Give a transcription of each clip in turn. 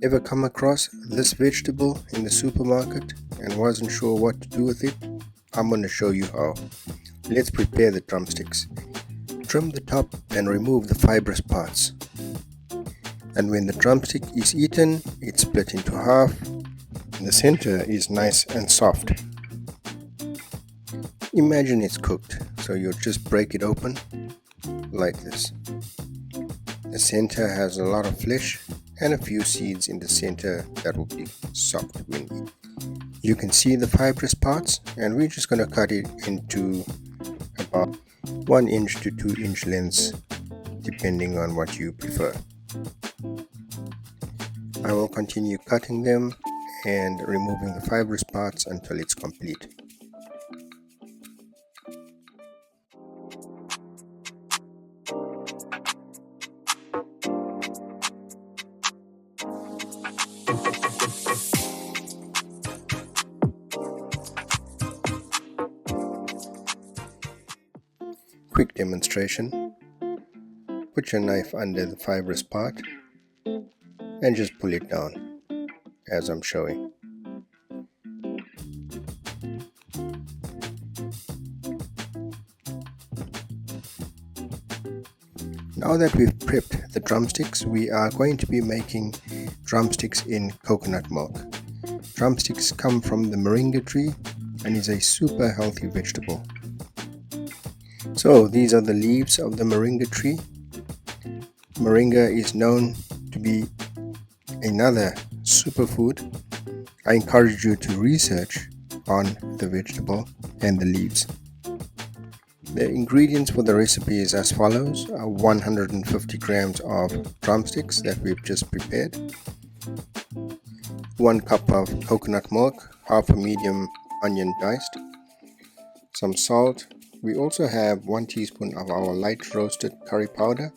Ever come across this vegetable in the supermarket and wasn't sure what to do with it? I'm going to show you how. Let's prepare the drumsticks. Trim the top and remove the fibrous parts. And when the drumstick is eaten, it's split into half. The center is nice and soft. Imagine it's cooked, so you'll just break it open like this. The center has a lot of flesh and a few seeds in the center that will be soft when eaten. You can see the fibrous parts, and we're just going to cut it into about 1 inch to 2 inch lengths depending on what you prefer. I will continue cutting them and removing the fibrous parts until it's complete. Quick demonstration. Put your knife under the fibrous part and just pull it down as I'm showing. Now that we've prepped the drumsticks, we are going to be making drumsticks in coconut milk. Drumsticks come from the Moringa tree and is a super healthy vegetable. So these are the leaves of the Moringa tree. Moringa is known to be another superfood. I encourage you to research on the vegetable and the leaves. The ingredients for the recipe is as follows: 150 grams of drumsticks that we've just prepared, 1 cup of coconut milk, half a medium onion diced, some salt. We also have 1 teaspoon of our light roasted curry powder.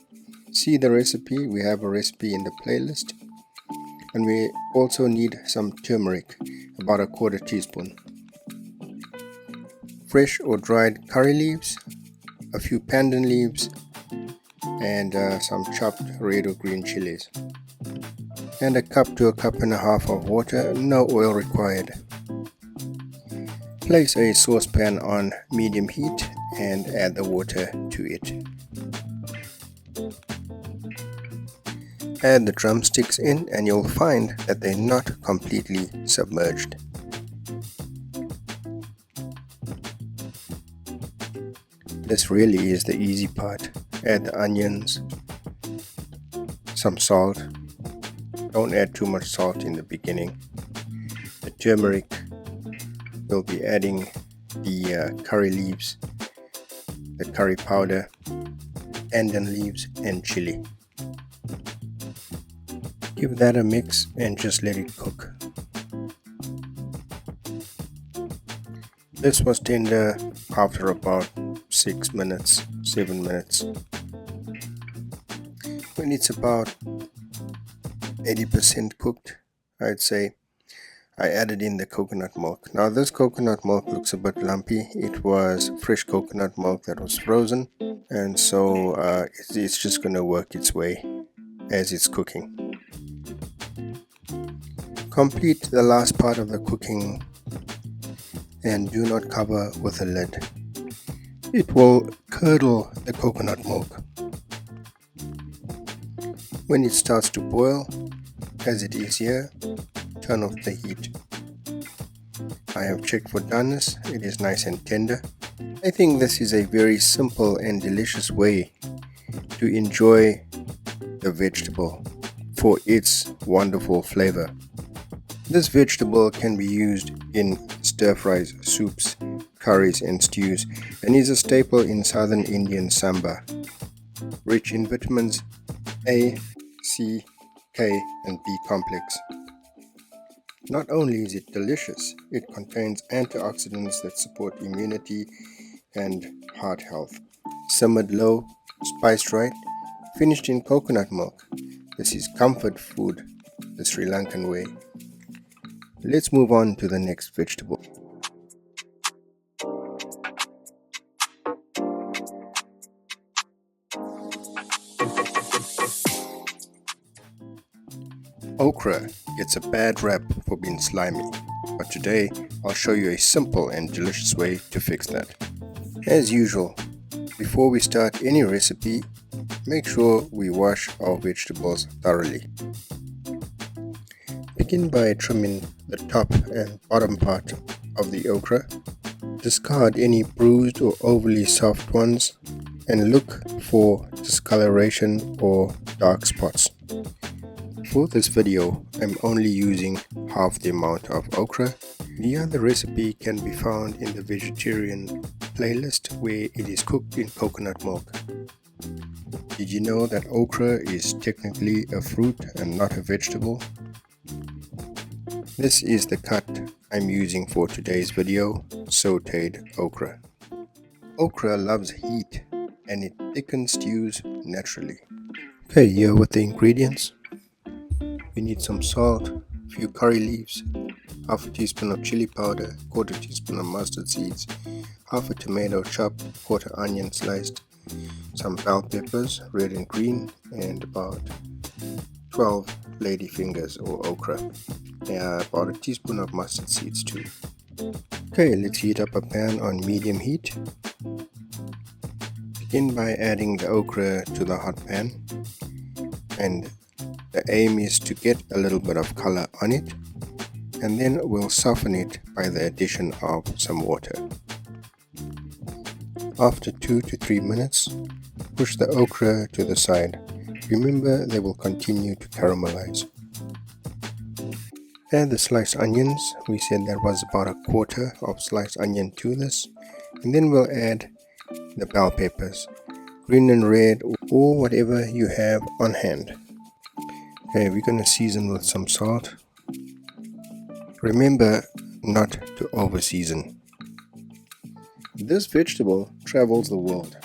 See the recipe, we have a recipe in the playlist. And we also need some turmeric, about 1/4 teaspoon. Fresh or dried curry leaves, a few pandan leaves, and some chopped red or green chilies. And 1 cup to 1.5 cups of water, no oil required. Place a saucepan on medium heat and add the water to it. Add the drumsticks in and you'll find that they're not completely submerged. This really is the easy part. Add the onions, some salt. Don't add too much salt in the beginning. The turmeric. We'll be adding the curry leaves, the curry powder, pandan leaves, and chili. Give that a mix and just let it cook. This was tender after about 6 minutes, 7 minutes. When it's about 80% cooked, I'd say, I added in the coconut milk. Now this coconut milk looks a bit lumpy. It was fresh coconut milk that was frozen, and so it's just going to work its way as it's cooking. Complete the last part of the cooking and do not cover with a lid. It will curdle the coconut milk. When it starts to boil, as it is here, turn off the heat. I have checked for doneness. It is nice and tender. I think this is a very simple and delicious way to enjoy the vegetable for its wonderful flavor. This vegetable can be used in stir fries, soups, curries and stews, and is a staple in southern Indian sambar. Rich in vitamins A, C, K and B complex. Not only is it delicious, it contains antioxidants that support immunity and heart health. Simmered low, spiced right, finished in coconut milk. This is comfort food the Sri Lankan way. Let's move on to the next vegetable. Okra gets a bad rap for being slimy, but today I'll show you a simple and delicious way to fix that. As usual, before we start any recipe, make sure we wash our vegetables thoroughly. Begin by trimming the top and bottom part of the okra. Discard any bruised or overly soft ones and look for discoloration or dark spots. For this video, I'm only using half the amount of okra. The other recipe can be found in the vegetarian playlist where it is cooked in coconut milk. Did you know that okra is technically a fruit and not a vegetable? This is the cut I'm using for today's video, sautéed okra. Okra loves heat and it thickens stews naturally. Okay, here with the ingredients. We need some salt, a few curry leaves, half a teaspoon of chili powder, quarter teaspoon of mustard seeds, half a tomato chopped, quarter onion sliced, some bell peppers, red and green, and about 12 lady fingers or okra. About a teaspoon of mustard seeds too. Okay, let's heat up a pan on medium heat. Begin by adding the okra to the hot pan, and the aim is to get a little bit of color on it, and then we'll soften it by the addition of some water. After 2 to 3 minutes, push the okra to the side. Remember, they will continue to caramelize. Add the sliced onions. We said there was about a quarter of sliced onion to this, and then we'll add the bell peppers, green and red or whatever you have on hand. Okay, we're going to season with some salt. Remember not to over season. This vegetable travels the world.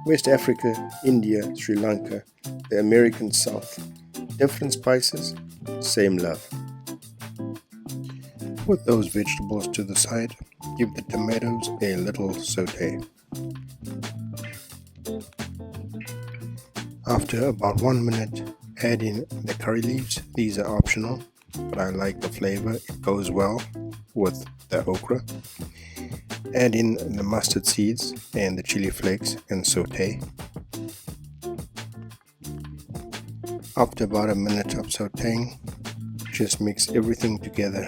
West Africa, India, Sri Lanka, the American South. Different spices, same love. Put those vegetables to the side. Give the tomatoes a little saute. After about 1 minute, add in the curry leaves. These are optional, but I like the flavor. It goes well with the okra. Add in the mustard seeds and the chili flakes and saute. After about a minute of sauteing, just mix everything together.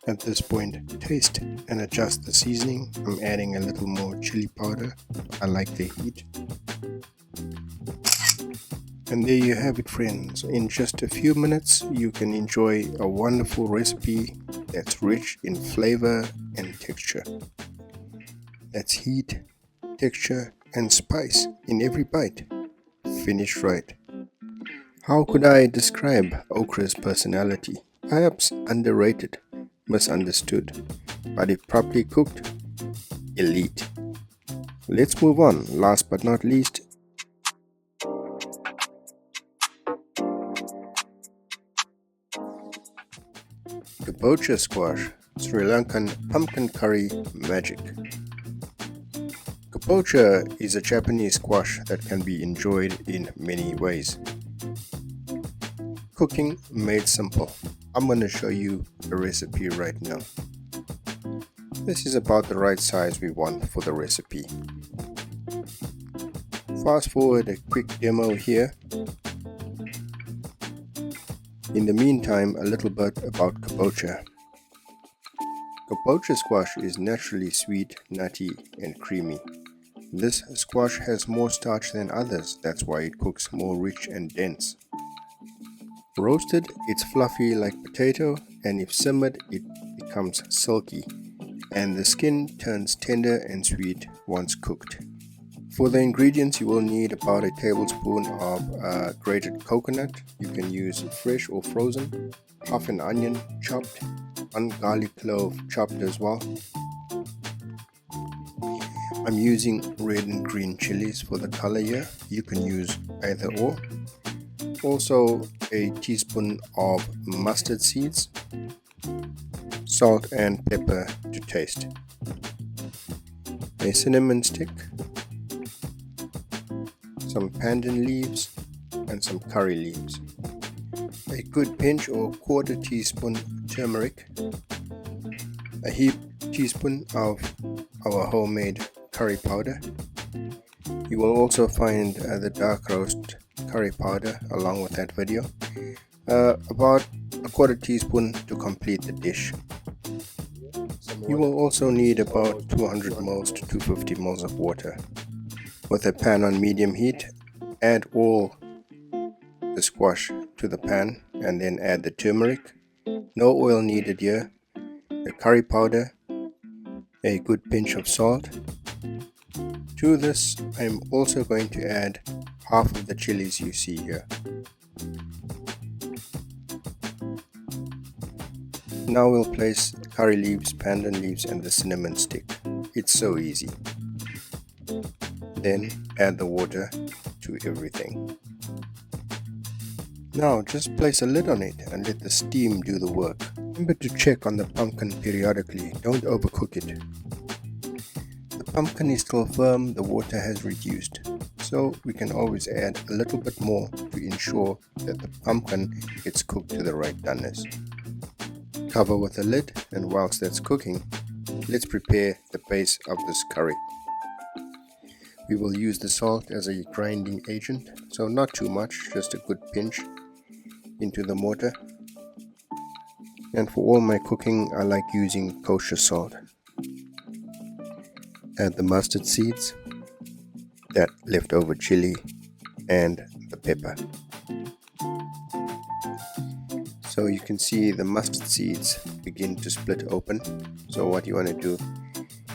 At this point, taste and adjust the seasoning. I'm adding a little more chili powder. I like the heat. And there you have it, friends. In just a few minutes, you can enjoy a wonderful recipe that's rich in flavor and texture. That's heat, texture, and spice in every bite. Finished right. How could I describe okra's personality? Perhaps underrated, misunderstood, but if properly cooked, elite. Let's move on. Last but not least, Kabocha squash, Sri Lankan pumpkin curry magic. Kabocha is a Japanese squash that can be enjoyed in many ways. Cooking made simple. I'm going to show you a recipe right now. This is about the right size we want for the recipe. Fast forward a quick demo here. In the meantime, a little bit about kabocha. Kabocha squash is naturally sweet, nutty, and creamy. This squash has more starch than others, that's why it cooks more rich and dense. Roasted, it's fluffy like potato, and if simmered, it becomes silky, and the skin turns tender and sweet once cooked. For the ingredients, you will need about a tablespoon of grated coconut. You can use fresh or frozen, half an onion chopped, 1 garlic clove chopped as well. I'm using red and green chilies for the color here. You can use either or. Also a teaspoon of mustard seeds, salt and pepper to taste, a cinnamon stick, some pandan leaves, and some curry leaves, a good pinch or quarter teaspoon turmeric, a heaped teaspoon of our homemade curry powder. You will also find the dark roast curry powder along with that video, about a quarter teaspoon to complete the dish. You will also need about 200 ml to 250 ml of water. With a pan on medium heat, add all the squash to the pan and then add the turmeric. No oil needed here. The curry powder, a good pinch of salt. To this, I'm also going to add half of the chilies you see here. Now we'll place curry leaves, pandan leaves and the cinnamon stick. It's so easy. Then add the water to everything. Now just place a lid on it and let the steam do the work. Remember to check on the pumpkin periodically, don't overcook it. The pumpkin is still firm, the water has reduced, so we can always add a little bit more to ensure that the pumpkin gets cooked to the right doneness. Cover with a lid, and whilst that's cooking, let's prepare the base of this curry. We will use the salt as a grinding agent, so not too much, just a good pinch into the mortar. And for all my cooking, I like using kosher salt. Add the mustard seeds, that leftover chili, and the pepper. So you can see the mustard seeds begin to split open. So what you want to do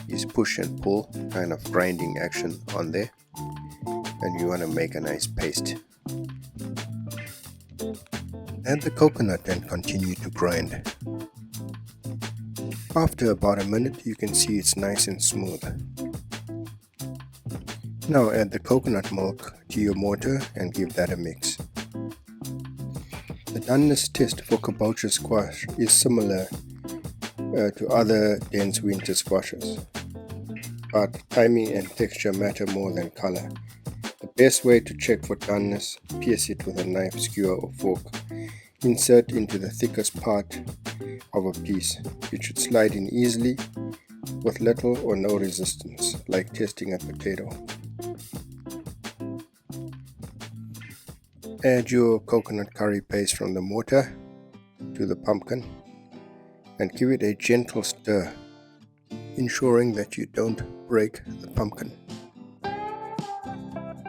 is push and pull, kind of grinding action on there, and you want to make a nice paste. Add the coconut and continue to grind. After about a minute, you can see it's nice and smooth. Now add the coconut milk to your mortar and give that a mix. The doneness test for Kabocha squash is similar to other dense winter squashes, but timing and texture matter more than color. The best way to check for doneness, pierce it with a knife, skewer or fork. Insert into the thickest part of a piece. It should slide in easily with little or no resistance, like testing a potato. Add your coconut curry paste from the mortar to the pumpkin and give it a gentle stir, ensuring that you don't break the pumpkin.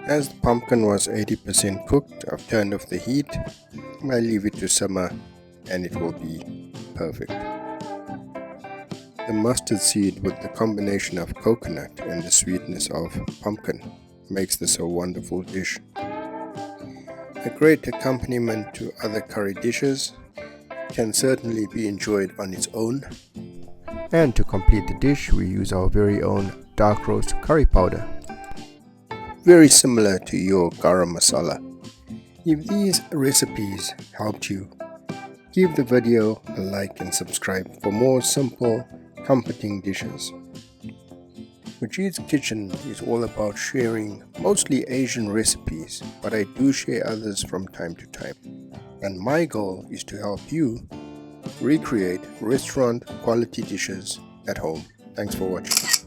As the pumpkin was 80% cooked, I've turned off the heat. I leave it to simmer and it will be perfect. The mustard seed with the combination of coconut and the sweetness of pumpkin makes this a wonderful dish. A great accompaniment to other curry dishes, can certainly be enjoyed on its own. And to complete the dish, we use our very own dark roast curry powder. Very similar to your garam masala. If these recipes helped you, give the video a like and subscribe for more simple, comforting dishes. Majeed's Kitchen is all about sharing mostly Asian recipes, but I do share others from time to time. And my goal is to help you recreate restaurant quality dishes at home. Thanks for watching.